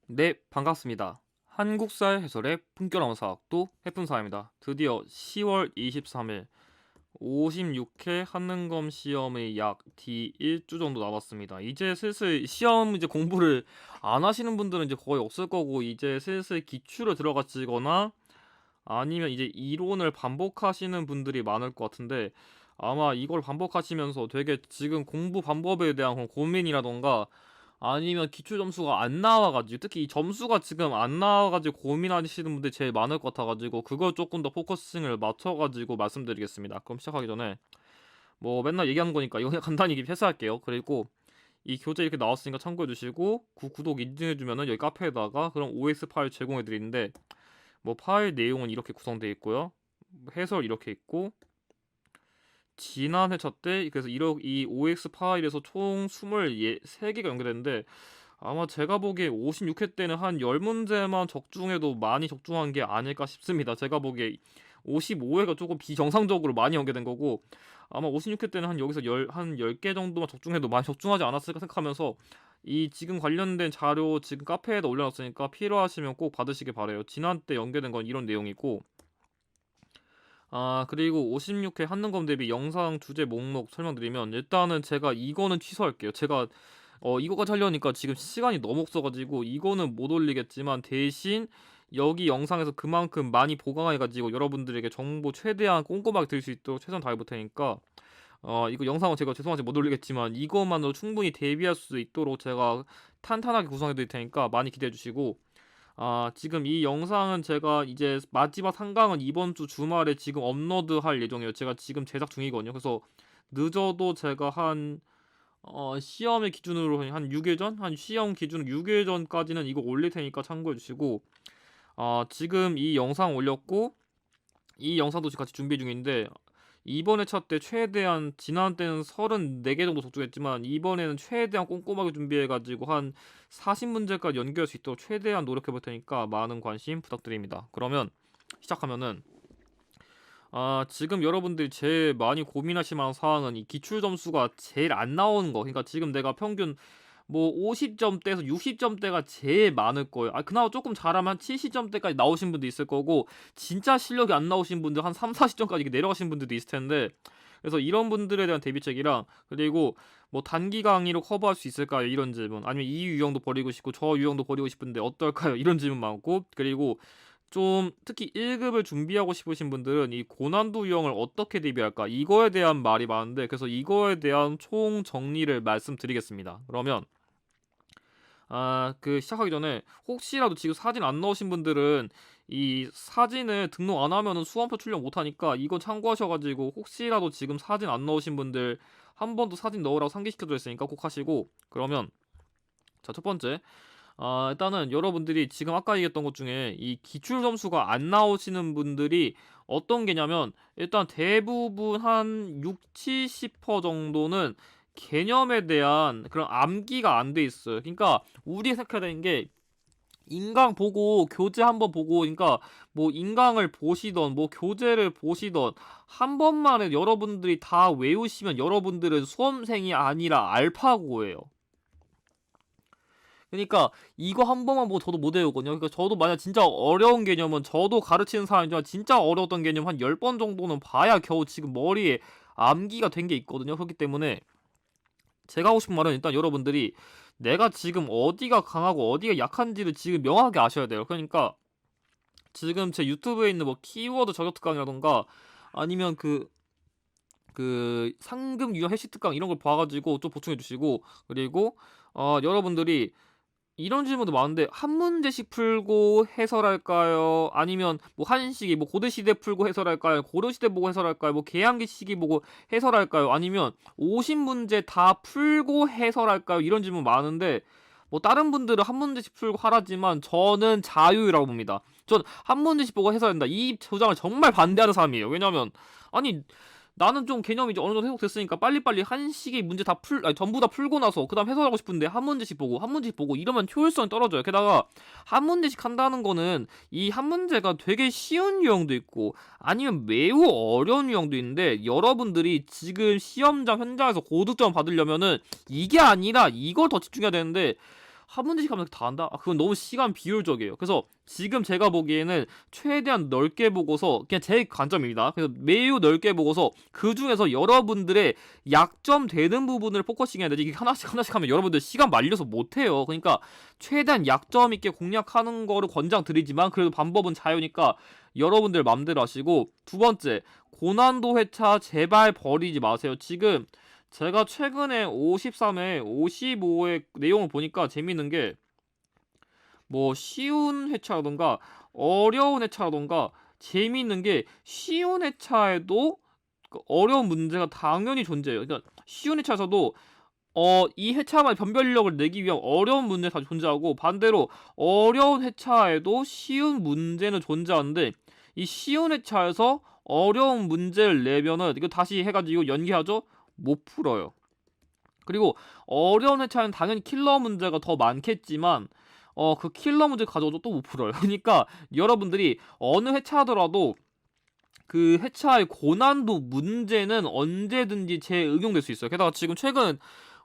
네, 반갑습니다. 한국사의 해설의 품격나무 사학도 해fun사입니다. 드디어 10월 23일 56회 한능검 시험의 약 D1주 정도 남았습니다. 이제 슬슬 시험 이제 공부를 안 하시는 분들은 이제 거의 없을 거고, 이제 슬슬 기출을 들어가시거나 아니면 이제 이론을 반복하시는 분들이 많을 것 같은데, 아마 이걸 반복하시면서 되게 지금 공부 방법에 대한 그런 고민이라던가 아니면 기출 점수가 안 나와가지고, 특히 이 점수가 지금 안 나와가지고 고민하시는 분들이 제일 많을 것 같아가지고, 그걸 조금 더 포커싱을 맞춰가지고 말씀드리겠습니다. 그럼 시작하기 전에 뭐 맨날 얘기하는 거니까 이거 그냥 간단히 패스할게요. 그리고 이 교재 이렇게 나왔으니까 참고해주시고, 구독 인증해주면은 여기 카페에다가 그럼 OS 파일 제공해드리는데, 뭐 파일 내용은 이렇게 구성되어 있고요, 해설 이렇게 있고, 지난 회차 때 그래서 이 OX 파일에서 총 23개가 연결됐는데, 아마 제가 보기에 56회 때는 한 10문제만 적중해도 많이 적중한 게 아닐까 싶습니다. 제가 보기에 55회가 조금 비정상적으로 많이 연결된 거고, 아마 56회 때는 한 여기서 한 10개 정도만 적중해도 많이 적중하지 않았을까 생각하면서, 이 지금 관련된 자료 지금 카페에다 올려놨으니까 필요하시면 꼭 받으시길 바래요. 지난 때 연결된 건 이런 내용이고, 그리고 56회 한능검 대비 영상 주제 목록 설명드리면, 일단은 제가 이거는 취소할게요. 제가 이거까지 하려니까 지금 시간이 너무 없어가지고 이거는 못 올리겠지만, 대신 여기 영상에서 그만큼 많이 보강해가지고 여러분들에게 정보 최대한 꼼꼼하게 드릴 수 있도록 최선 다해볼 테니까, 이거 영상은 제가 죄송하지 못 올리겠지만 이것만으로 충분히 대비할 수 있도록 제가 탄탄하게 구성해드릴 테니까 많이 기대해주시고, 지금 이 영상은 제가 이제 마지막 3강은 이번 주 주말에 지금 업로드할 예정이에요. 제가 지금 제작 중이거든요. 그래서 늦어도 제가 시험의 기준으로 한 6일 전? 한 시험 기준 6일 전까지는 이거 올릴 테니까 참고해 주시고, 지금 이 영상 올렸고, 이 영상도 지금 같이 준비 중인데, 이번 회차 때 최대한, 지난 때는 34개 정도 적중했지만 이번에는 최대한 꼼꼼하게 준비해가지고 한 40문제까지 연결할 수 있도록 최대한 노력해볼 테니까 많은 관심 부탁드립니다. 그러면 시작하면은, 지금 여러분들이 제일 많이 고민하실 만한 사항은 이 기출 점수가 제일 안 나오는 거. 그러니까 지금 내가 평균 뭐 50점대에서 60점대가 제일 많을 거예요. 그나마 조금 잘하면 한 70점대까지 나오신 분도 있을 거고, 진짜 실력이 안 나오신 분들 한 3, 40점까지 내려가신 분들도 있을 텐데, 그래서 이런 분들에 대한 대비책이랑, 그리고 뭐 단기 강의로 커버할 수 있을까요? 이런 질문. 아니면 이 유형도 버리고 싶고 저 유형도 버리고 싶은데 어떨까요? 이런 질문 많고, 그리고 좀 특히 1급을 준비하고 싶으신 분들은 이 고난도 유형을 어떻게 대비할까? 이거에 대한 말이 많은데, 그래서 이거에 대한 총 정리를 말씀드리겠습니다. 그러면 시작하기 전에, 혹시라도 지금 사진 안 넣으신 분들은 이 사진을 등록 안 하면은 수험표 출력 못 하니까 이거 참고하셔가지고, 혹시라도 지금 사진 안 넣으신 분들 한 번 더 사진 넣으라고 상기시켜드렸으니까 꼭 하시고. 그러면 자, 첫 번째, 일단은 여러분들이 지금 아까 얘기했던 것 중에 이 기출 점수가 안 나오시는 분들이 어떤 게냐면, 일단 대부분 한 6, 70% 정도는 개념에 대한 그런 암기가 안 돼 있어요. 그러니까 우리 생각해야 되는 게, 인강 보고 교재 한번 보고, 그러니까 뭐 인강을 보시던 뭐 교재를 보시던 한 번만에 여러분들이 다 외우시면 여러분들은 수험생이 아니라 알파고예요. 그러니까 이거 한 번만 보고 저도 못 외우거든요. 그러니까 저도 만약 진짜 어려운 개념은, 저도 가르치는 사람이지만 진짜 어려웠던 개념 한 10번 정도는 봐야 겨우 지금 머리에 암기가 된 게 있거든요. 그렇기 때문에 제가 하고 싶은 말은, 일단 여러분들이 내가 지금 어디가 강하고 어디가 약한지를 지금 명확하게 아셔야 돼요. 그러니까 지금 제 유튜브에 있는 뭐 키워드 저격 특강이라던가, 아니면 상금 유형 해시 특강 이런 걸 봐가지고 좀 보충해 주시고, 그리고 여러분들이 이런 질문도 많은데, 한 문제씩 풀고 해설할까요? 아니면 뭐 한식이 뭐 고대시대 풀고 해설할까요? 고려시대 보고 해설할까요? 뭐 계양기 시기 보고 해설할까요? 아니면 50문제 다 풀고 해설할까요? 이런 질문 많은데, 뭐 다른 분들은 한 문제씩 풀고 하라지만 저는 자유라고 봅니다. 전 한 문제씩 보고 해설한다, 이 주장을 정말 반대하는 사람이에요. 왜냐면, 아니 나는 좀 개념이 이제 어느 정도 회복됐으니까 빨리빨리 한 시기 문제 다 아니, 전부 다 풀고 나서 그다음 해설하고 싶은데 한 문제씩 보고 한 문제씩 보고 이러면 효율성이 떨어져요. 게다가 한 문제씩 한다는 거는 이 한 문제가 되게 쉬운 유형도 있고 아니면 매우 어려운 유형도 있는데, 여러분들이 지금 시험장 현장에서 고득점 받으려면은 이게 아니라 이걸 더 집중해야 되는데 한 문제씩 하면 다 한다? 그건 너무 시간 비효율적이에요. 그래서 지금 제가 보기에는 최대한 넓게 보고서, 그냥 제 관점입니다. 그래서 매우 넓게 보고서 그 중에서 여러분들의 약점 되는 부분을 포커싱 해야 되지. 이게 하나씩 하나씩 하면 여러분들 시간 말려서 못해요. 그러니까 최대한 약점 있게 공략하는 거를 권장드리지만 그래도 방법은 자유니까 여러분들 맘대로 하시고, 두 번째, 고난도 회차 제발 버리지 마세요. 지금 제가 최근에 53회, 55회 내용을 보니까 재밌는 게 뭐 쉬운 회차라던가 어려운 회차라던가, 재밌는 게 쉬운 회차에도 그 어려운 문제가 당연히 존재해요. 그러니까 쉬운 회차에서도 이 회차만 변별력을 내기 위한 어려운 문제가 존재하고, 반대로 어려운 회차에도 쉬운 문제는 존재하는데 이 쉬운 회차에서 어려운 문제를 내면은 이거 다시 해가지고 연기하죠? 못 풀어요. 그리고 어려운 회차는 당연히 킬러 문제가 더 많겠지만 그 킬러 문제 가져도 또 못 풀어요. 그러니까 여러분들이 어느 회차더라도 그 회차의 고난도 문제는 언제든지 재응용될 수 있어요. 게다가 지금 최근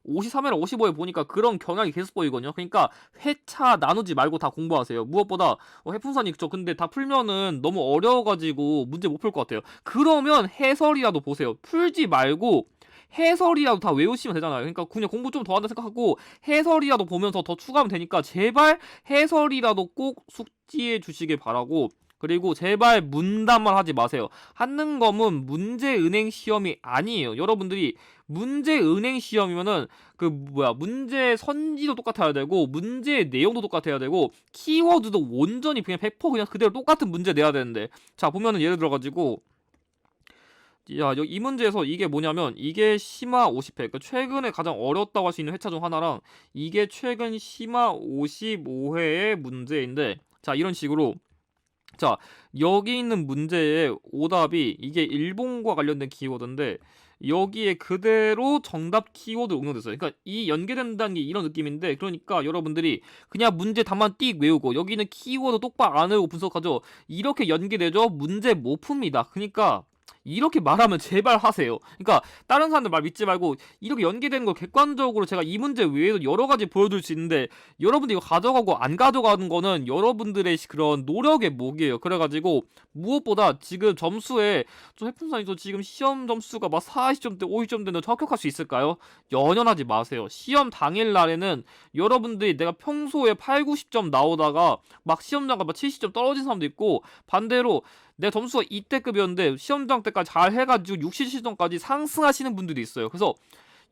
53회랑 55회 보니까 그런 경향이 계속 보이거든요. 그러니까 회차 나누지 말고 다 공부하세요. 무엇보다 해풍선이 저 근데 다 풀면은 너무 어려워가지고 문제 못 풀 것 같아요. 그러면 해설이라도 보세요. 풀지 말고 해설이라도 다 외우시면 되잖아요. 그러니까 그냥 공부 좀 더 한다 생각하고 해설이라도 보면서 더 추가하면 되니까 제발 해설이라도 꼭 숙지해 주시길 바라고, 그리고 제발 문답만 하지 마세요. 한능검은 문제은행 시험이 아니에요. 여러분들이 문제은행 시험이면은 문제 선지도 똑같아야 되고 문제의 내용도 똑같아야 되고 키워드도 온전히 그냥 100% 그냥 그대로 똑같은 문제 내야 되는데, 자 보면은 예를 들어가지고 여기 이 문제에서 이게 뭐냐면 이게 심화 50회, 그러니까 최근에 가장 어렵다고 할 수 있는 회차 중 하나랑 이게 최근 심화 55회의 문제인데, 자 이런 식으로, 자 여기 있는 문제의 오답이 이게 일본과 관련된 키워드인데 여기에 그대로 정답 키워드 응용됐어요. 그러니까 이 연계된다는 게 이런 느낌인데, 그러니까 여러분들이 그냥 문제 답만 띡 외우고 여기는 키워드 똑바로 안 외우고 분석하죠. 이렇게 연계되죠. 문제 못 풉니다. 그러니까 이렇게 말하면 제발 하세요. 그러니까 다른 사람들 말 믿지 말고 이렇게 연계되는 걸 객관적으로 제가 이 문제 외에도 여러 가지 보여줄 수 있는데, 여러분들 이거 가져가고 안 가져가는 거는 여러분들의 그런 노력의 몫이에요. 그래가지고 무엇보다 지금 점수에 좀 해풍선이 지금 시험 점수가 막 40점대 50점대는 합격할 수 있을까요? 연연하지 마세요. 시험 당일 날에는 여러분들이 내가 평소에 8, 90점 나오다가 막 시험장가 막 70점 떨어진 사람도 있고, 반대로 내 점수가 이때급이었는데 시험장 때까지 잘 해가지고 60점까지 상승하시는 분들이 있어요. 그래서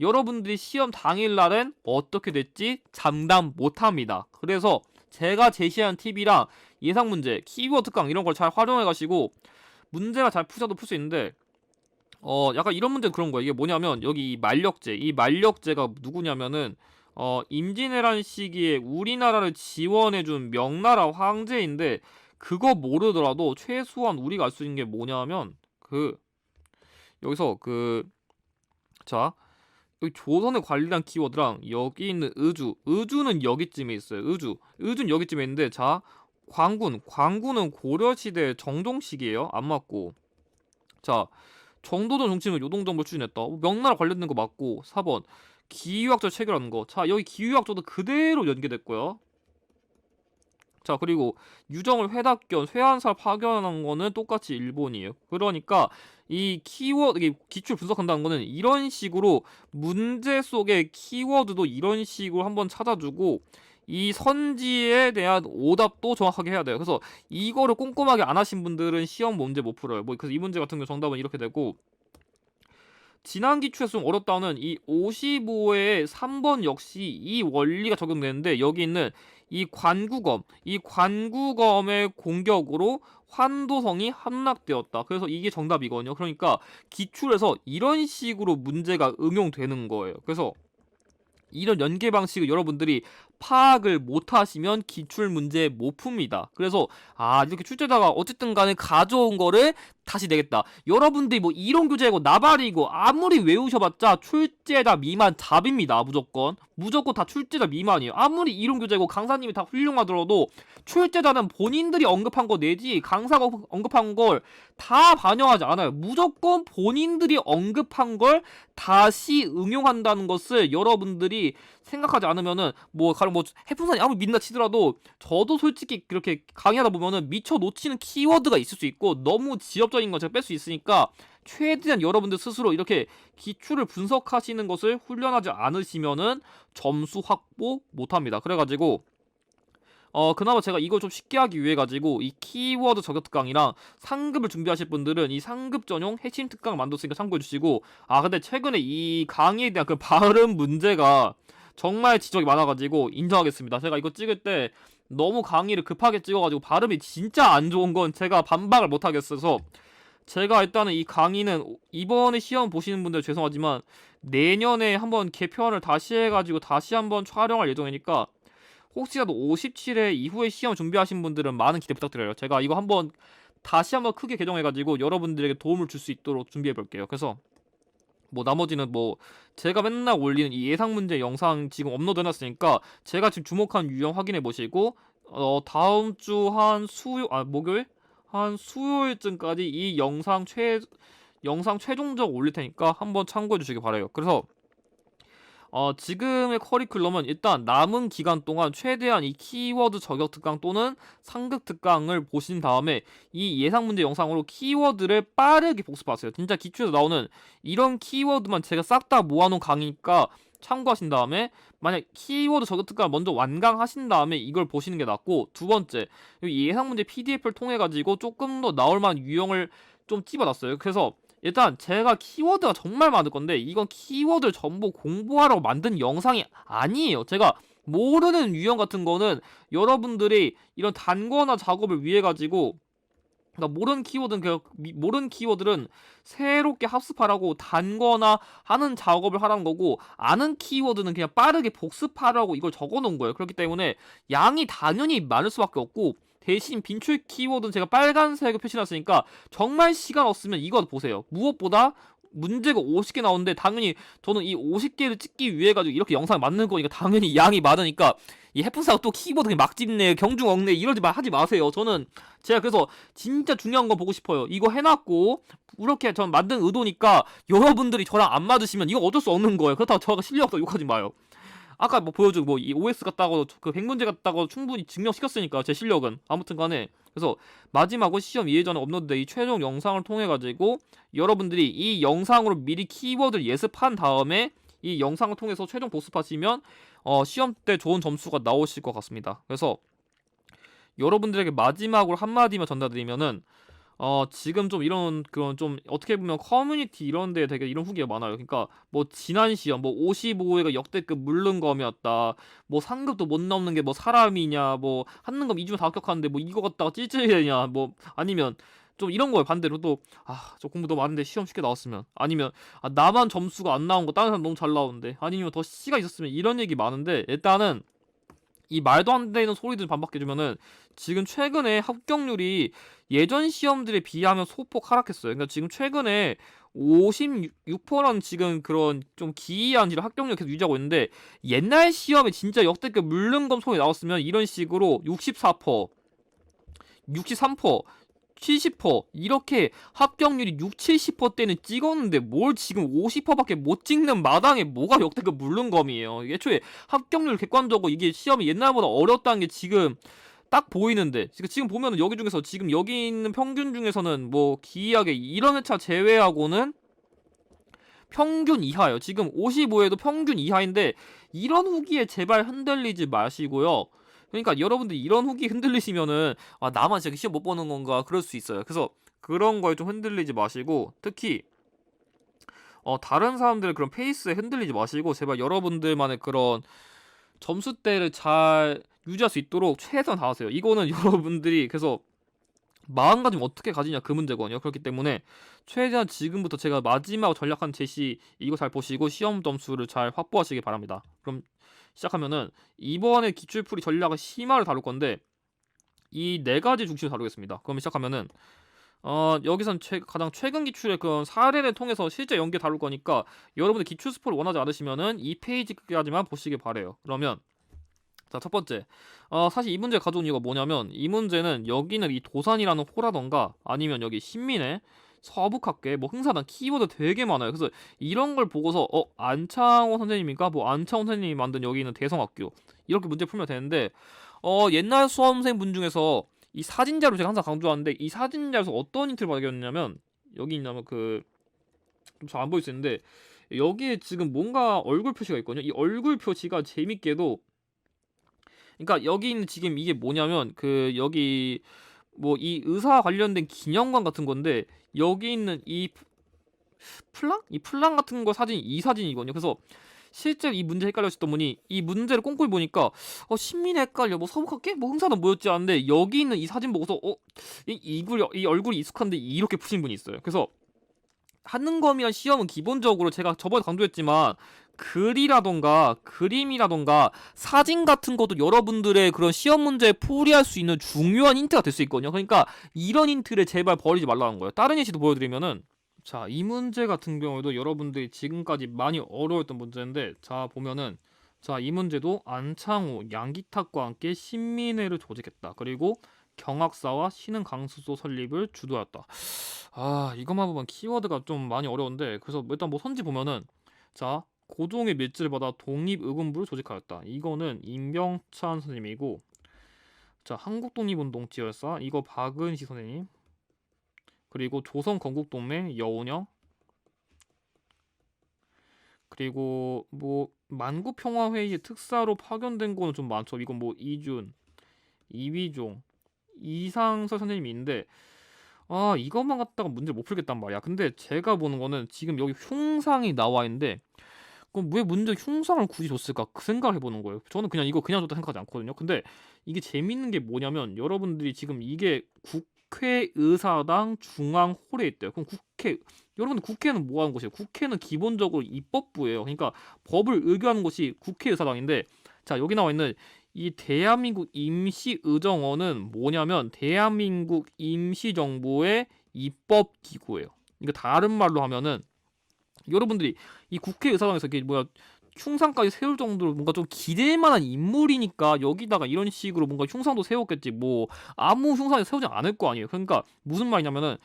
여러분들이 시험 당일날엔 어떻게 될지 장담 못합니다. 그래서 제가 제시한 팁이랑 예상문제, 키워드 강 이런 걸 잘 활용해가시고 문제가 잘 풀자도 풀 수 있는데, 약간 이런 문제는 그런 거예요. 이게 뭐냐면 여기 이 만력제가 누구냐면은 임진왜란 시기에 우리나라를 지원해준 명나라 황제인데, 그거 모르더라도 최소한 우리가 알 수 있는 게 뭐냐면 여기서 자 여기 조선에 관련한 키워드랑 여기 있는 의주는 여기쯤에 있어요. 의주는 여기쯤에 있는데, 자 광군은 고려시대 정종시기예요. 안 맞고, 자 정도전 정치는 요동정벌 추진했다. 명나라 관련된 거 맞고, 4번 기유학적 체결하는 거, 자 여기 기유학적도 그대로 연계됐고요. 자 그리고 유정을 회답견 쇠한살 파견한 거는 똑같이 일본이에요. 그러니까 이 키워드, 이게 기출 분석한다는 거는 이런 식으로 문제 속의 키워드도 이런 식으로 한번 찾아주고 이 선지에 대한 오답도 정확하게 해야 돼요. 그래서 이거를 꼼꼼하게 안 하신 분들은 시험 문제 못 풀어요. 그래서 이 문제 같은 경우 정답은 이렇게 되고, 지난 기출에서 좀 어렵다는 이 55의 3번 역시 이 원리가 적용되는데, 여기 있는 이 관구검의 공격으로 환도성이 함락되었다. 그래서 이게 정답이거든요. 그러니까 기출에서 이런 식으로 문제가 응용되는 거예요. 그래서 이런 연계 방식을 여러분들이 파악을 못하시면 기출문제 못 풉니다. 그래서 이렇게 출제자가 어쨌든 간에 가져온 거를 다시 내겠다. 여러분들이 뭐 이론교재고 나발이고 아무리 외우셔봤자 출제자 미만 잡입니다. 무조건 다 출제자 미만이에요. 아무리 이론교재고 강사님이 다 훌륭하더라도 출제자는 본인들이 언급한 거 내지 강사가 언급한 걸 다 반영하지 않아요. 무조건 본인들이 언급한 걸 다시 응용한다는 것을 여러분들이 생각하지 않으면은 가령 해풍선이 아무리 믿는다 치더라도 저도 솔직히 그렇게 강의하다 보면은 미처 놓치는 키워드가 있을 수 있고 너무 지엽적인 거 제가 뺄 수 있으니까 최대한 여러분들 스스로 이렇게 기출을 분석하시는 것을 훈련하지 않으시면은 점수 확보 못합니다. 그래가지고 그나마 제가 이걸 좀 쉽게 하기 위해 가지고 이 키워드 저격 특강이랑 상급을 준비하실 분들은 이 상급 전용 핵심 특강 만들었으니까 참고해 주시고, 근데 최근에 이 강의에 대한 그 발음 문제가 정말 지적이 많아가지고 인정하겠습니다. 제가 이거 찍을 때 너무 강의를 급하게 찍어가지고 발음이 진짜 안 좋은 건 제가 반박을 못 하겠어서, 제가 일단은 이 강의는 이번에 시험 보시는 분들 죄송하지만 내년에 한번 개편을 다시 해가지고 다시 한번 촬영할 예정이니까 혹시라도 57회 이후에 시험 준비하신 분들은 많은 기대 부탁드려요. 제가 이거 다시 한번 크게 개정해가지고 여러분들에게 도움을 줄 수 있도록 준비해볼게요. 그래서 나머지는 제가 맨날 올리는 이 예상 문제 영상 지금 업로드 해놨으니까 제가 지금 주목한 유형 확인해 보시고, 다음 주 목요일 한 수요일쯤까지 이 영상 최종적 올릴 테니까 한번 참고해 주시기 바라요. 그래서 지금의 커리큘럼은 일단 남은 기간 동안 최대한 이 키워드 저격 특강 또는 상급 특강을 보신 다음에 이 예상 문제 영상으로 키워드를 빠르게 복습하세요. 진짜 기출에서 나오는 이런 키워드만 제가 싹 다 모아놓은 강의니까 참고하신 다음에 만약 키워드 저격 특강을 먼저 완강하신 다음에 이걸 보시는 게 낫고, 두 번째, 이 예상 문제 PDF를 통해 가지고 조금 더 나올 만한 유형을 좀 찝어놨어요. 그래서 일단 제가 키워드가 정말 많을 건데 이건 키워드를 전부 공부하라고 만든 영상이 아니에요. 제가 모르는 유형 같은 거는 여러분들이 이런 단거나 작업을 위해 가지고, 그러니까 모르는 키워드는 새롭게 학습하라고 단거나 하는 작업을 하라는 거고, 아는 키워드는 그냥 빠르게 복습하라고 이걸 적어 놓은 거예요. 그렇기 때문에 양이 당연히 많을 수밖에 없고, 대신 빈출 키워드는 제가 빨간색을 표시해놨으니까 정말 시간 없으면 이거 보세요. 무엇보다 문제가 50개 나오는데 당연히 저는 이 50개를 찍기 위해 가지고 이렇게 영상을 만든 거니까 당연히 양이 많으니까 이 해프사가 또 키보드 그냥 막 찝네 경중 엉네 이러지 하지 마세요. 제가 그래서 진짜 중요한 거 보고 싶어요. 이거 해놨고 이렇게 전 만든 의도니까 여러분들이 저랑 안 맞으시면 이거 어쩔 수 없는 거예요. 그렇다고 저가 실력도 욕하지 마요. 아까 보여준 이 OS 같다고 그 100문제 같다고 충분히 증명시켰으니까 제 실력은 아무튼 간에. 그래서 마지막으로 시험 예전에 업로드된 이 최종 영상을 통해 가지고 여러분들이 이 영상으로 미리 키워드를 예습한 다음에 이 영상을 통해서 최종 복습하시면 시험 때 좋은 점수가 나오실 것 같습니다. 그래서 여러분들에게 마지막으로 한마디만 전달드리면은 지금 좀 이런 그런 좀 어떻게 보면 커뮤니티 이런 데 되게 이런 후기가 많아요. 그러니까 지난 시험 55회가 역대급 물른검이었다. 상급도 못 넘는 게 사람이냐. 한능검 2주면 다 합격하는데 이거 갖다가 찔찔이냐. 아니면 좀 이런 거예요. 반대로 또 저 공부 너무 많은데 시험 쉽게 나왔으면, 아니면 나만 점수가 안 나온 거 다른 사람 너무 잘 나오는데, 아니면 더 C가 있었으면, 이런 얘기 많은데 일단은 이 말도 안 되는 소리들 반박해주면은 지금 최근에 합격률이 예전 시험들에 비하면 소폭 하락했어요. 그러니까 지금 최근에 56%라는 지금 그런 좀 기이한 합격률 계속 유지하고 있는데, 옛날 시험에 진짜 역대급 물른검 소리 나왔으면 이런 식으로 64%, 63%, 70% 이렇게 합격률이 6, 70%대는 찍었는데 뭘 지금 50%밖에 못 찍는 마당에 뭐가 역대급 물른검이에요. 애초에 합격률 객관적으로 이게 시험이 옛날보다 어렵다는 게 지금 딱 보이는데, 지금 보면은 여기 중에서 지금 여기 있는 평균 중에서는 기이하게 이런 회차 제외하고는 평균 이하예요. 지금 55에도 평균 이하인데 이런 후기에 제발 흔들리지 마시고요. 그러니까 여러분들 이런 후기 흔들리시면은 나만 진짜 시험 못 보는 건가 그럴 수 있어요. 그래서 그런 거에 좀 흔들리지 마시고, 특히 다른 사람들의 그런 페이스에 흔들리지 마시고 제발 여러분들만의 그런 점수대를 잘 유지할 수 있도록 최선을 다하세요. 이거는 여러분들이 그래서 마음가짐 어떻게 가지냐 그 문제거든요. 그렇기 때문에 최대한 지금부터 제가 마지막 전략한 제시 이거 잘 보시고 시험 점수를 잘 확보하시기 바랍니다. 그럼 시작하면은 이번에 기출풀이 전략의 심화를 다룰 건데 이 네 가지 중심을 다루겠습니다. 그러면 시작하면은 여기선 가장 최근 기출의 그런 사례를 통해서 실제 연계 다룰 거니까 여러분들 기출 스포를 원하지 않으시면은 이 페이지까지만 보시길 바래요. 그러면 자, 첫 번째. 사실 이 문제 가져온 이유가 뭐냐면 이 문제는 여기는 이 도산이라는 호라던가 아니면 여기 신민의 서북학계 뭐 흥사단 키워드 되게 많아요. 그래서 이런 걸 보고서 안창호 선생님인가 뭐 안창호 선생님이 만든 여기 있는 대성학교 이렇게 문제 풀면 되는데 옛날 수험생분 중에서 이 사진자료 제가 항상 강조하는데 이 사진자료에서 어떤 힌트를 발견했냐면 여기 있냐면 잘 안 보일 수 있는데 여기에 지금 뭔가 얼굴 표시가 있거든요. 이 얼굴 표시가 재밌게도 그러니까 여기 있는 지금 이게 뭐냐면 여기 뭐 이 의사 관련된 기념관 같은 건데 여기 있는 이 플랑? 이 플랑 같은 거 사진이 이 사진이거든요. 그래서 실제 이 문제 헷갈렸었던 분이 이 문제를 꼼꼼히 보니까 신민이 헷갈려 뭐 서북학계? 뭐 흥사는 뭐였지 않는데 여기 있는 이 사진 보고서 이 얼굴이 익숙한데 이렇게 푸신 분이 있어요. 그래서 한능검이란 시험은 기본적으로 제가 저번에 강조했지만 글이라던가 그림이라던가 사진 같은 것도 여러분들의 그런 시험 문제에 풀이할 수 있는 중요한 힌트가 될 수 있거든요. 그러니까 이런 힌트를 제발 버리지 말라는 거예요. 다른 예시도 보여드리면은 자, 이 문제 같은 경우에도 여러분들이 지금까지 많이 어려웠던 문제인데 자 보면은 자, 이 문제도 안창호, 양기탁과 함께 신민회를 조직했다. 그리고 경학사와 신흥 강수소 설립을 주도하였다. 이것만 보면 키워드가 좀 많이 어려운데 그래서 일단 뭐 선지 보면은 자, 고종의 밀지를 받아 독립의군부를 조직하였다. 이거는 임병찬 선생님이고 자, 한국독립운동 지열사 이거 박은시 선생님 그리고 조선건국동맹 여운형 그리고 뭐 만구평화회의 특사로 파견된 거는 좀 많죠. 이건 뭐 이준, 이위종, 이상설 선생님이 있는데 이것만 갖다가 문제 못 풀겠단 말이야. 근데 제가 보는 거는 지금 여기 흉상이 나와 있는데 그럼 왜 문제 흉상을 굳이 줬을까? 그 생각을 해보는 거예요. 저는 그냥 이거 그냥 줬다 생각하지 않거든요. 근데 이게 재밌는 게 뭐냐면 여러분들이 지금 이게 국회의사당 중앙홀에 있대요. 그럼 여러분들 국회는 뭐 하는 곳이에요? 국회는 기본적으로 입법부예요. 그러니까 법을 의결하는 곳이 국회의사당인데 자, 여기 나와 있는 이 대한민국 임시의정원은 뭐냐면 대한민국 임시정부의 입법기구예요. 그러니까 다른 말로 하면은 여러분들이 이 국회의사당에서 이게 흉상까지 세울 정도로 뭔가 좀 기댈 만한 인물이니까 여기다가 이런 식으로 뭔가 흉상도 세웠겠지 뭐 아무 흉상을 세우지 않을 거 아니에요. 그러니까 무슨 말이냐면은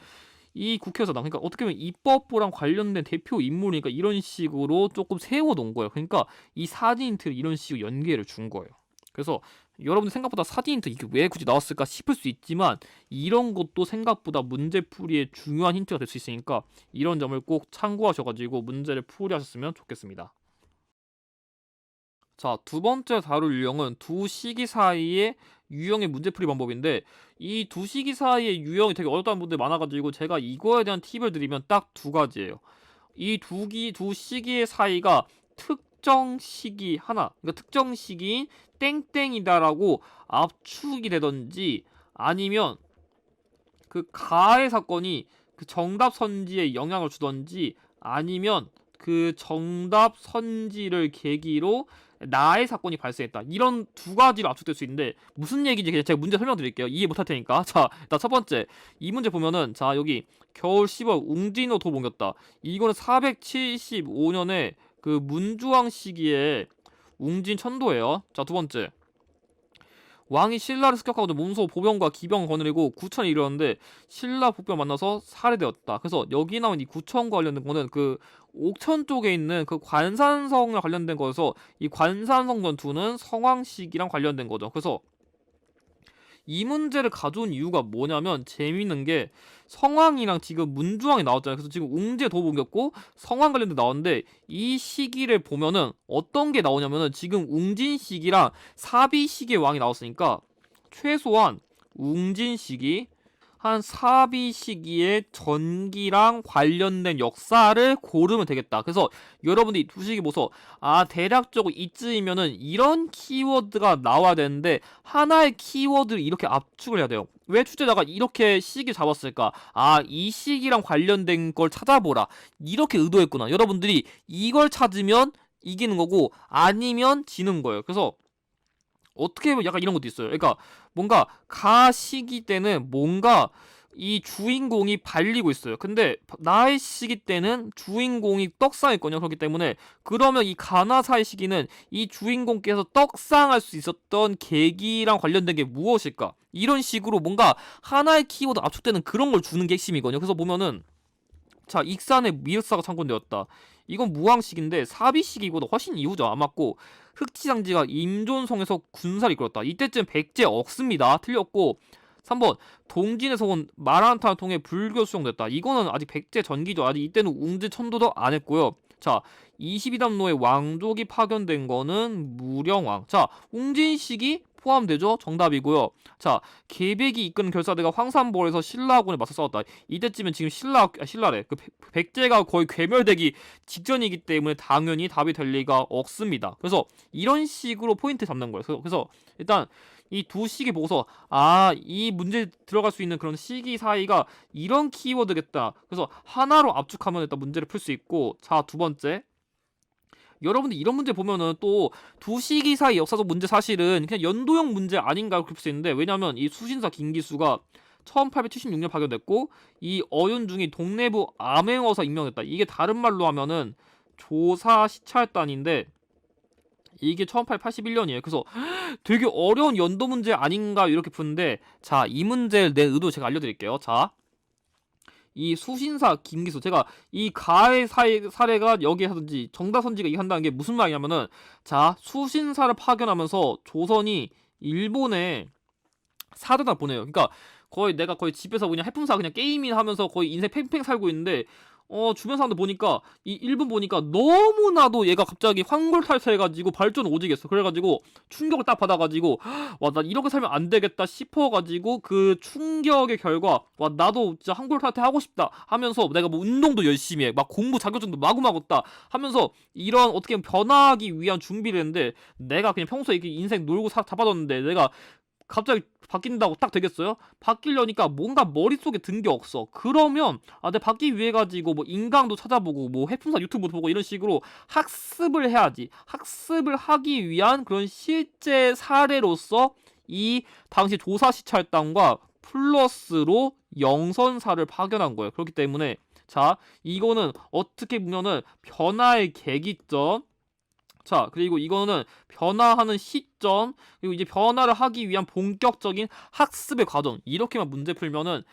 이 국회의사당 그러니까 어떻게 보면 입법부랑 관련된 대표 인물이니까 이런 식으로 조금 세워놓은 거예요. 그러니까 이 사진 힌트를 이런 식으로 연계를 준 거예요. 그래서 여러분들 생각보다 사진 힌트 이게 왜 굳이 나왔을까 싶을 수 있지만 이런 것도 생각보다 문제풀이의 중요한 힌트가 될 수 있으니까 이런 점을 꼭 참고하셔가지고 문제를 풀이하셨으면 좋겠습니다. 자, 두 번째 다룰 유형은 두 시기 사이의 유형의 문제풀이 방법인데 이 두 시기 사이의 유형이 되게 어렵다는 분들이 많아가지고 제가 이거에 대한 팁을 드리면 딱 두 가지예요. 이 두 시기의 사이가 특정 시기 하나, 그러니까 특정 시기인 땡땡이다라고 압축이 되던지 아니면 그 가해 사건이 그 정답 선지에 영향을 주던지 아니면 그 정답 선지를 계기로 나의 사건이 발생했다. 이런 두 가지로 압축될 수 있는데 무슨 얘기인지 그냥 제가 문제 설명드릴게요. 이해 못할 테니까. 자, 일단 첫 번째 이 문제 보면은 자 여기 겨울 10월 웅진호 도 옮겼다. 이거는 475년에 그 문주왕 시기에 웅진 천도예요. 자, 두 번째 왕이 신라를 습격하고 문소 보병과 기병 거느리고 구천에 이르렀는데 신라 복병 만나서 살해되었다. 그래서 여기 나온 이 구천과 관련된 거는 그 옥천 쪽에 있는 그 관산성과 관련된 거여서 이 관산성 전투는 성왕시기랑 관련된 거죠. 그래서 이 문제를 가져온 이유가 뭐냐면 재밌는 게 성왕이랑 지금 문주왕이 나왔잖아요. 그래서 지금 웅제 도보 옮겼고 성왕 관련된 나왔는데 이 시기를 보면은 어떤 게 나오냐면은 지금 웅진 시기랑 사비 시기의 왕이 나왔으니까 최소한 웅진 시기 한 사비 시기의 전기랑 관련된 역사를 고르면 되겠다. 그래서 여러분들이 두 시기 보서 대략적으로 이쯤이면은 이런 키워드가 나와야 되는데 하나의 키워드를 이렇게 압축을 해야 돼요. 왜 출제자가 이렇게 시기 잡았을까? 이 시기랑 관련된 걸 찾아보라. 이렇게 의도했구나. 여러분들이 이걸 찾으면 이기는 거고 아니면 지는 거예요. 그래서 어떻게 보면 약간 이런 것도 있어요. 그러니까 뭔가 가 시기 때는 뭔가 이 주인공이 발리고 있어요. 근데 나의 시기 때는 주인공이 떡상했거든요. 그렇기 때문에 그러면 이 가나사의 시기는 이 주인공께서 떡상할 수 있었던 계기랑 관련된 게 무엇일까? 이런 식으로 뭔가 하나의 키워드 압축되는 그런 걸 주는 게 핵심이거든요. 그래서 보면은 자, 익산의 미륵사가 창건되었다. 이건 무왕식인데 사비식이보다 훨씬 이후죠. 안 맞고 흑지장지가 임존성에서 군사를 이끌었다. 이때쯤 백제 없습니다. 틀렸고 3번 동진에서 온 마라한타를 통해 불교 수용됐다. 이거는 아직 백제 전기죠. 아직 이때는 웅지 천도도 안 했고요. 자, 22담로에 왕족이 파견된 거는 무령왕. 자, 웅진식이 포함되죠? 정답이고요. 자, 계백이 이끄는 결사대가 황산벌에서 신라군에 맞서 싸웠다. 이때쯤엔 지금 신라래. 그 백제가 거의 괴멸되기 직전이기 때문에 당연히 답이 될 리가 없습니다. 그래서 이런 식으로 포인트 잡는 거예요. 그래서 일단 이 두 시기 보고서 이 문제 들어갈 수 있는 그런 시기 사이가 이런 키워드겠다. 그래서 하나로 압축하면 일단 문제를 풀 수 있고, 자, 두 번째. 여러분들 이런 문제 보면은 또 두 시기 사이 역사적 문제 사실은 그냥 연도형 문제 아닌가 그렇게 볼 수 있는데, 왜냐면 이 수신사 김기수가 1876년 파견됐고 이 어윤중이 동래부 암행어사 임명했다. 이게 다른 말로 하면은 조사 시찰단인데 이게 1881년이에요. 그래서 되게 어려운 연도 문제 아닌가 이렇게 푸는데, 자, 이 문제를 낸 의도 제가 알려드릴게요. 자, 이 수신사 김기수, 제가 이 가의 사례가 여기에서든지 정다선지가 이 한다는 게 무슨 말이냐면은, 자, 수신사를 파견하면서 조선이 일본에 사드나 보내요. 그러니까 거의 내가 거의 집에서 그냥 해품사 그냥 게임인 하면서 거의 인생 팽팽 살고 있는데, 주변 사람들 보니까 이 일본 보니까 너무나도 얘가 갑자기 환골탈퇴해가지고 발전 오지겠어. 그래가지고 충격을 딱 받아가지고 와, 나 이렇게 살면 안 되겠다 싶어가지고 그 충격의 결과 와, 나도 진짜 환골탈퇴 하고 싶다 하면서 내가 뭐 운동도 열심히 해, 막 공부 자격증도 마구마구 따 하면서 이런 어떻게 보면 변화하기 위한 준비를 했는데, 내가 그냥 평소에 이렇게 인생 놀고 잡아뒀는데 내가 갑자기 바뀐다고 딱 되겠어요? 바뀌려니까 뭔가 머릿속에 든 게 없어. 그러면 내가 바뀌기 위해 가지고 뭐 인강도 찾아보고 뭐 해품사 유튜브도 보고 이런 식으로 학습을 해야지. 학습을 하기 위한 그런 실제 사례로서 이 당시 조사 시찰단과 플러스로 영선사를 파견한 거예요. 그렇기 때문에 자, 이거는 어떻게 보면은 변화의 계기점, 자, 그리고 이거는 변화하는 시점, 그리고 이제 변화를 하기 위한 본격적인 학습의 과정, 이렇게만 문제 풀면은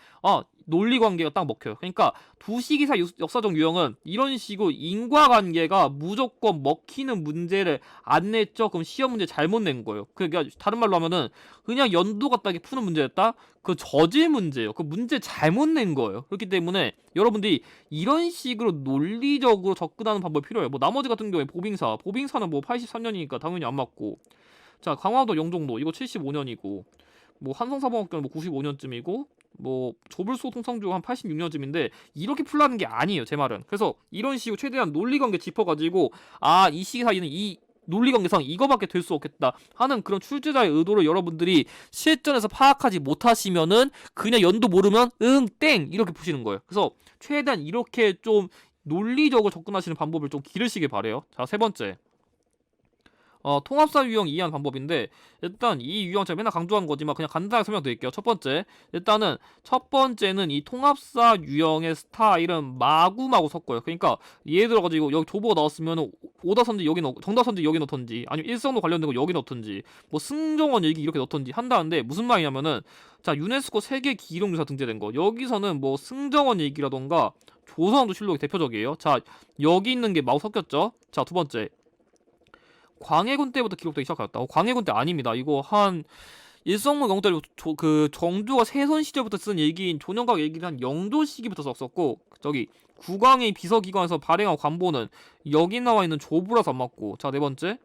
논리 관계가 딱 먹혀요. 그러니까 두 시기사 역사적 유형은 이런 식으로 인과관계가 무조건 먹히는 문제를 안 냈죠. 그럼 시험 문제 잘못 낸 거예요. 그러니까 다른 말로 하면은 그냥 연도 같다게 푸는 문제였다. 그 저질 문제예요. 그 문제 잘못 낸 거예요. 그렇기 때문에 여러분들이 이런 식으로 논리적으로 접근하는 방법이 필요해요. 뭐 나머지 같은 경우에 보빙사는 뭐 83년이니까 당연히 안 맞고, 자, 강화도 영종도 이거 75년이고, 뭐 한성사범학교는 뭐 95년쯤이고, 뭐 조불소 통상조가 한 86년쯤인데 이렇게 풀라는 게 아니에요, 제 말은. 그래서 이런 식으로 최대한 논리관계 짚어가지고 이 시기 사이는 이 논리관계상 이거밖에 될 수 없겠다 하는 그런 출제자의 의도를 여러분들이 실전에서 파악하지 못하시면은 그냥 연도 모르면 땡 이렇게 푸시는 거예요. 그래서 최대한 이렇게 좀 논리적으로 접근하시는 방법을 좀 기르시길 바래요. 자, 세 번째, 통합사 유형 이해하는 방법인데, 일단 이 유형 제가 맨날 강조한 거지만 그냥 간단하게 설명드릴게요. 첫 번째는 이 통합사 유형의 스타일은 마구마구 섞어요. 그러니까 예를 들어가지고 여기 조보가 나왔으면 오다선지 여기 정다선지 여기 넣던지, 아니면 일성로 관련된 거 여기 넣던지, 뭐 승정원 얘기 이렇게 넣던지 한다는데, 무슨 말이냐면은, 자, 유네스코 세계 기록유산 등재된 거, 여기서는 뭐 승정원 얘기라던가 조선왕조실록이 대표적이에요. 자, 여기 있는 게 마구 섞였죠. 자, 두 번째, 광해군 때부터 기록되기 시작하였다. 광해군 때 아닙니다. 이거 한 일성무 영대 그 정조가 세손 시절부터 쓴 얘기인 존영각 얘기를 한 영조 시기부터 썼었고, 저기 국왕의 비서기관에서 발행한 관보는 여기 나와 있는 조부라서 안 맞고, 자, 네 번째,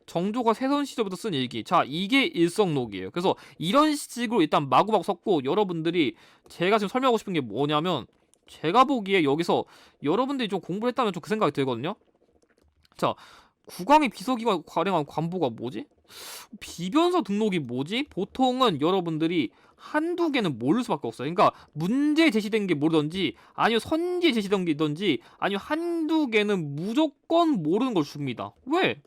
정조가 세손 시절부터 쓴 얘기, 자, 이게 일성록이에요. 그래서 이런 식으로 일단 마구마구 섞고, 여러분들이 제가 지금 설명하고 싶은 게 뭐냐면, 제가 보기에 여기서 여러분들이 좀 공부를 했다면 좀 그 생각이 들거든요. 자, 국왕의 비서기가 발행한 관보가 뭐지? 비변서 등록이 뭐지? 보통은 여러분들이 한두 개는 모를 수밖에 없어요. 그러니까 문제 제시된 게 모르던지 아니면 선지에 제시된 게 있던지 아니면 한두 개는 무조건 모르는 걸 줍니다. 왜?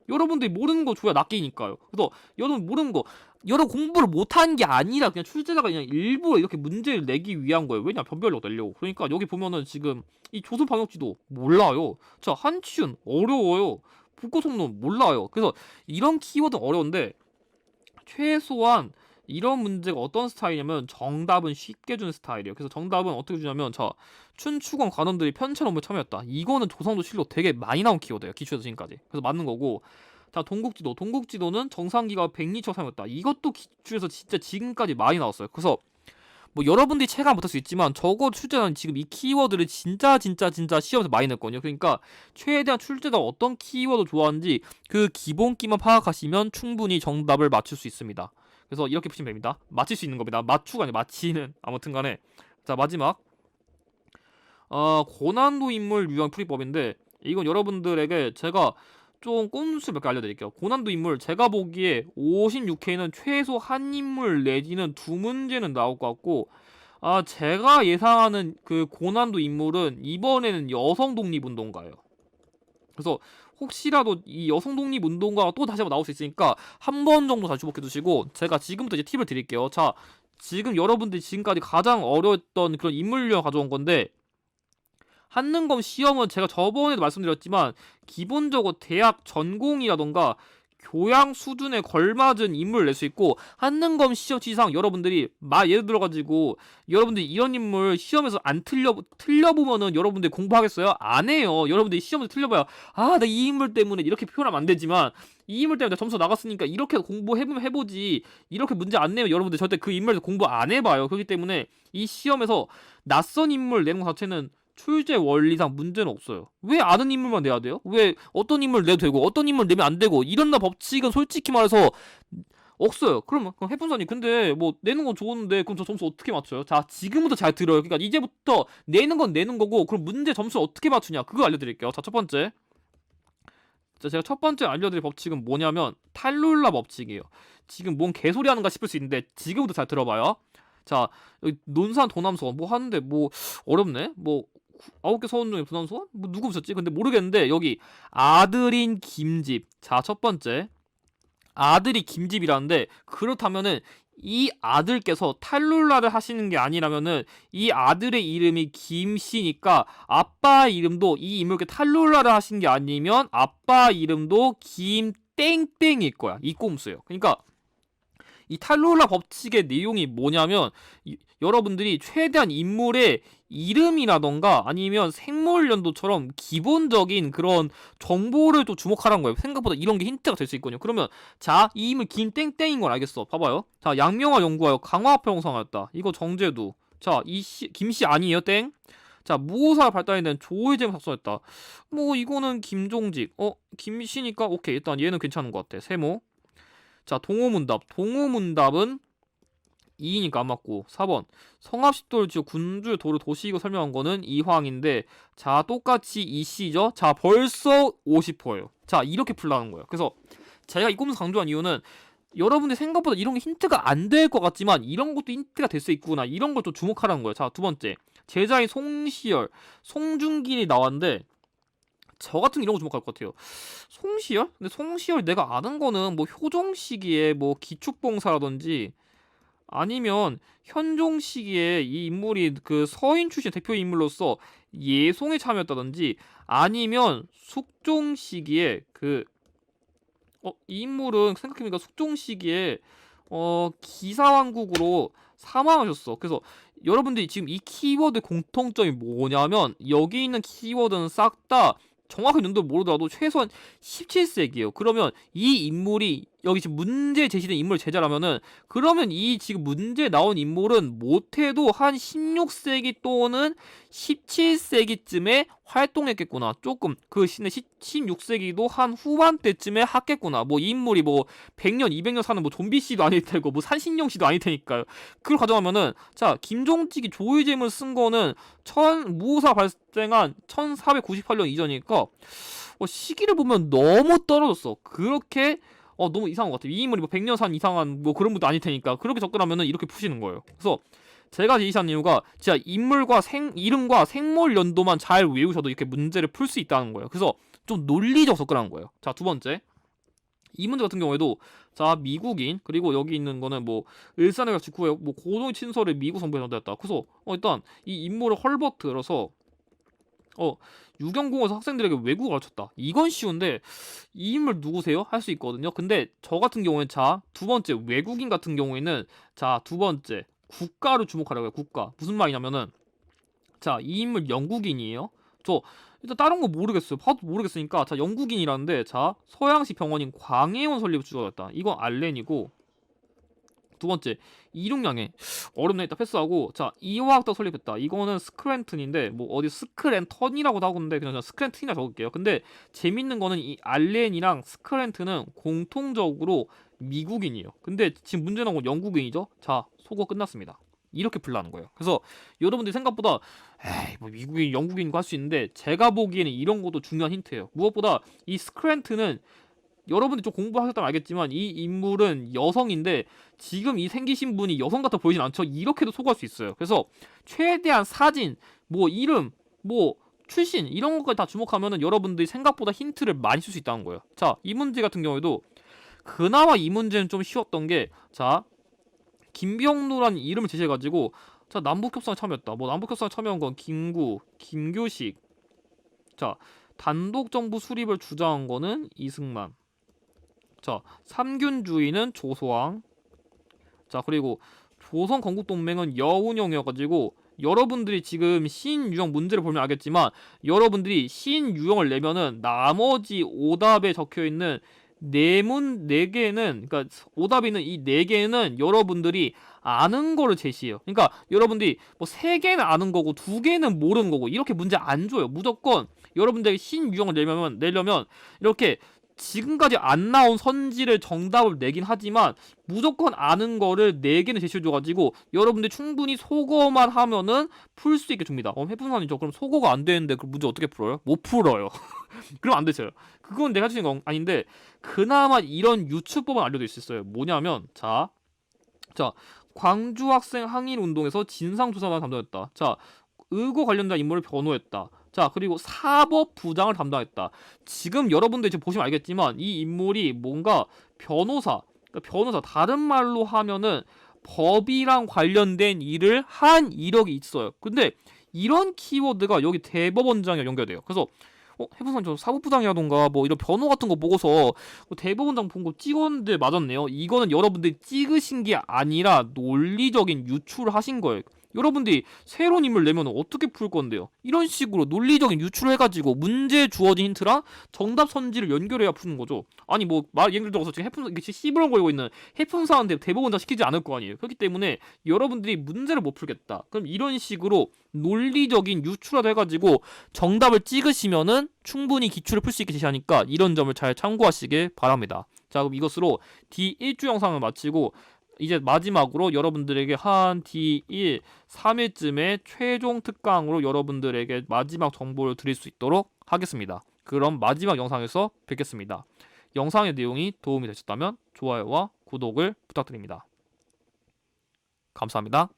여러분들이 모르는 거 줘야 낚이니까요. 그래서 여러분 모르는 거 여러 공부를 못한 게 아니라 그냥 출제자가 그냥 일부러 이렇게 문제를 내기 위한 거예요. 왜냐? 변별력 내려고. 그러니까 여기 보면은 지금 이 조선방역지도 몰라요. 자, 한치윤 어려워요. 북고성론 몰라요. 그래서 이런 키워드는 어려운데 최소한 이런 문제가 어떤 스타일이냐면 정답은 쉽게 주는 스타일이에요. 그래서 정답은 어떻게 주냐면 자, 춘추관 관원들이 편찬 업무에 참여했다. 이거는 조선도 실록 되게 많이 나온 키워드예요. 기초에서 지금까지. 그래서 맞는 거고 자, 동국지도는 정상기가 백리처 참여했다. 이것도 기초에서 진짜 지금까지 많이 나왔어요. 그래서 뭐 여러분들이 체감 못할 수 있지만 적어 출제자는 지금 이 키워드를 진짜 시험에서 많이 냈거든요. 그러니까 최대한 출제자가 어떤 키워드 좋아하는지 그 기본기만 파악하시면 충분히 정답을 맞출 수 있습니다. 그래서 이렇게 보시면 됩니다. 맞힐 수 있는 겁니다. 맞추가 아니라 맞히는 아무튼 간에 자 마지막 고난도 인물 유형 풀이법인데 이건 여러분들에게 제가 좀 꼼수 몇 개 알려드릴게요. 고난도 인물 제가 보기에 56회는 최소 한 인물 내지는 두 문제는 나올 것 같고 제가 예상하는 그 고난도 인물은 이번에는 여성 독립운동가예요. 그래서 혹시라도 이 여성 독립운동가가 또 다시 한번 나올 수 있으니까 한 번 정도 다시 주목해 두시고 제가 지금부터 이제 팁을 드릴게요. 자, 지금 여러분들이 지금까지 가장 어려웠던 그런 인물 유형 가져온 건데 한능검 시험은 제가 저번에도 말씀드렸지만 기본적으로 대학 전공이라던가 교양 수준에 걸맞은 인물을 낼 수 있고 한능검 시험 취지상 여러분들이 예를 들어가지고 여러분들이 이런 인물 시험에서 안 틀려보면은 여러분들이 공부하겠어요? 안 해요. 여러분들이 시험에서 틀려봐야 나 이 인물 때문에 이렇게 표현하면 안 되지만 이 인물 때문에 점수 나갔으니까 이렇게 공부해보면 해보지 이렇게 문제 안 내면 여러분들 절대 그 인물에서 공부 안 해봐요. 그렇기 때문에 이 시험에서 낯선 인물 내는 것 자체는 출제 원리상 문제는 없어요. 왜 아는 인물만 내야 돼요? 왜 어떤 인물 내도 되고 어떤 인물 내면 안 되고 이런다 법칙은 솔직히 말해서 없어요. 그럼 해fun사님 근데 뭐 내는 건 좋은데 그럼 저 점수 어떻게 맞춰요? 자, 지금부터 잘 들어요. 그러니까 이제부터 내는 건 내는 거고 그럼 문제 점수 어떻게 맞추냐 그거 알려드릴게요. 자, 첫 번째 자, 제가 첫 번째 알려드릴 법칙은 뭐냐면 탈룰라 법칙이에요. 지금 뭔 개소리 하는가 싶을 수 있는데 지금부터 잘 들어봐요. 자, 여기 논산 도남소원 뭐 하는데 뭐 어렵네? 뭐 9개 서원 중에 도남소원? 뭐 누구 붙였지? 근데 모르겠는데 여기 아들인 김집. 자, 첫 번째 아들이 김집이라는데 그렇다면은 이 아들께서 탈룰라를 하시는 게 아니라면은 이 아들의 이름이 김씨니까 아빠 이름도 이 인물께 탈룰라를 하신 게 아니면 아빠 이름도 김땡땡일 거야. 이 꼼수예요. 그러니까 이 탈룰라 법칙의 내용이 뭐냐면 여러분들이 최대한 인물의 이름이라던가 아니면 생물 연도처럼 기본적인 그런 정보를 또 주목하라는 거예요. 생각보다 이런 게 힌트가 될 수 있거든요. 그러면 자, 이 인물 김땡땡인 걸 알겠어. 봐봐요. 자, 양명화 연구하여 강화평상하였다. 이거 정제두. 자, 김씨 아니에요. 땡. 자, 무오사 발달에 대한 조의제를 작성했다. 뭐 이거는 김종직. 김씨니까 오케이. 일단 얘는 괜찮은 것 같아. 세모. 자, 동호문답은 2이니까 안 맞고 4번 성합식도를 지어 군주의 도를 도시이고 설명한 거는 이황인데 자, 똑같이 이씨죠. 자, 벌써 50%예요. 자, 이렇게 풀라는 거예요. 그래서 제가 이 꼼수 강조한 이유는 여러분들 생각보다 이런 게 힌트가 안 될 것 같지만 이런 것도 힌트가 될 수 있구나 이런 걸 좀 주목하라는 거예요. 자, 두 번째 제자인 송시열, 송중길이 나왔는데 저 같은 이런 거 주목할 것 같아요. 송시열? 근데 송시열 내가 아는 거는 뭐 효종 시기에 뭐 기축봉사라든지 아니면 현종 시기에 이 인물이 그 서인 출신 대표 인물로서 예송에 참여했다든지 아니면 숙종 시기에 이 인물은 생각해보니까 숙종 시기에 기사왕국으로 사망하셨어. 그래서 여러분들이 지금 이 키워드 공통점이 뭐냐면 여기 있는 키워드는 싹 다 정확한 연도를 모르더라도 최소한 17세기예요. 그러면 이 인물이 여기 지금 문제 제시된 인물을 제자라면은 그러면 이 지금 문제 나온 인물은 못해도 한 16세기 또는 17세기쯤에 활동했겠구나. 조금 그 신의 16세기도 한 후반때쯤에 했겠구나. 뭐 이 인물이 뭐 100년, 200년 사는 뭐 좀비 씨도 아닐 테고 뭐 산신령 씨도 아닐 테니까요. 그걸 가정하면은 자 김종직이 조의잼을 쓴 거는 무오사 발생한 1498년 이전이니까 시기를 보면 너무 떨어졌어. 그렇게 너무 이상한 것 같아. 이 인물이 뭐 100년 산 이상한 뭐 그런 분도 아닐 테니까 그렇게 접근하면은 이렇게 푸시는 거예요. 그래서 제가 제시한 이유가 진짜 인물과 이름과 생몰 연도만 잘 외우셔도 이렇게 문제를 풀 수 있다는 거예요. 그래서 좀 논리적 접근하는 거예요. 자, 두 번째. 이 문제 같은 경우에도 자 미국인 그리고 여기 있는 거는 뭐 일산회가 직후에 뭐 고도의 친서를 미국 정부에 전달했다. 그래서 일단 이 인물을 헐버트라서 유경공에서 학생들에게 외국어 가르쳤다. 이건 쉬운데 이 인물 누구세요? 할 수 있거든요. 근데 저 같은 경우에는 자 두 번째 외국인 같은 경우에는 자 두 번째 국가를 주목하라고요. 국가 무슨 말이냐면은 자 이 인물 영국인이에요. 저 일단 다른 거 모르겠어요. 봐도 모르겠으니까 자 영국인이라는데 자 서양시 병원인 광해원 설립을 주도했다. 이건 알렌이고 두 번째 이륙양해 어렵네. 일단 패스하고 자 이화학도 설립했다. 이거는 스크랜튼인데 뭐 어디 스크랜턴이라고도 하는데 그냥 스크랜튼이라 적을게요. 근데 재밌는 거는 이 알렌이랑 스크랜튼은 공통적으로 미국인이에요. 근데 지금 문제 나온 건 영국인이죠. 자 소거 끝났습니다. 이렇게 풀라는 거예요. 그래서 여러분들이 생각보다 에이 뭐 미국인 영국인 할 수 있는데 제가 보기에는 이런 것도 중요한 힌트예요. 무엇보다 이 스크랜튼은 여러분들이 좀 공부하셨다면 알겠지만 이 인물은 여성인데 지금 이 생기신 분이 여성 같아 보이진 않죠. 이렇게도 속을 수 있어요. 그래서 최대한 사진, 뭐 이름, 뭐 출신 이런 것까지 다 주목하면은 여러분들이 생각보다 힌트를 많이 쓸 수 있다는 거예요. 자, 이 문제 같은 경우에도 그나마 이 문제는 좀 쉬웠던 게 자, 김병루라는 이름을 제시해가지고 자 남북협상에 참여했다. 뭐 남북협상에 참여한 건 김구, 김교식. 자, 단독정부 수립을 주장한 거는 이승만. 자, 삼균주의는 조소왕. 자, 그리고 조선 건국동맹은 여운형이어가지고 여러분들이 지금 신유형 문제를 보면 알겠지만 여러분들이 신유형을 내면은 나머지 오답에 적혀있는 네 개는 그러니까 오답이 있는 이 네 개는 여러분들이 아는 거를 제시해요. 그러니까 여러분들이 뭐 세 개는 아는 거고 두 개는 모르는 거고 이렇게 문제 안 줘요. 무조건 여러분들이 신유형을 내려면 이렇게 지금까지 안 나온 선지를 정답을 내긴 하지만 무조건 아는 거를 4개는 제시해줘가지고 여러분들 충분히 속어만 하면은 풀 수 있게 줍니다. 해풍선이죠. 그럼 속어가 안 되는데 그 문제 어떻게 풀어요? 못 풀어요. 그럼 안 되죠. 그건 내가 주는 건 아닌데 그나마 이런 유추법은 알려줄 수 있어요. 뭐냐면 자 광주 학생 항일 운동에서 진상조사만 담당했다. 자 의고 관련된 인물을 변호했다. 자 그리고 사법부장을 담당했다. 지금 여러분들 지금 보시면 알겠지만 이 인물이 뭔가 변호사 다른 말로 하면은 법이랑 관련된 일을 한 이력이 있어요. 근데 이런 키워드가 여기 대법원장에 연결돼요. 그래서 해부상 저 사법부장이라던가 뭐 이런 변호 같은 거 보고서 대법원장 본 거 찍었는데 맞았네요. 이거는 여러분들이 찍으신 게 아니라 논리적인 유출을 하신 거예요. 여러분들이 새로운 인물 내면 어떻게 풀 건데요? 이런 식으로 논리적인 유출을 해가지고 문제에 주어진 힌트랑 정답 선지를 연결해야 푸는 거죠. 아니 뭐 예를 들어서 지금 씨부렁 걸고 있는 해풍사한테 대법원장 시키지 않을 거 아니에요. 그렇기 때문에 여러분들이 문제를 못 풀겠다. 그럼 이런 식으로 논리적인 유출을 해가지고 정답을 찍으시면은 충분히 기출을 풀 수 있게 제시하니까 이런 점을 잘 참고하시길 바랍니다. 자 그럼 이것으로 D1주 영상을 마치고 이제 마지막으로 여러분들에게 한 D1 3일쯤에 최종 특강으로 여러분들에게 마지막 정보를 드릴 수 있도록 하겠습니다. 그럼 마지막 영상에서 뵙겠습니다. 영상의 내용이 도움이 되셨다면 좋아요와 구독을 부탁드립니다. 감사합니다.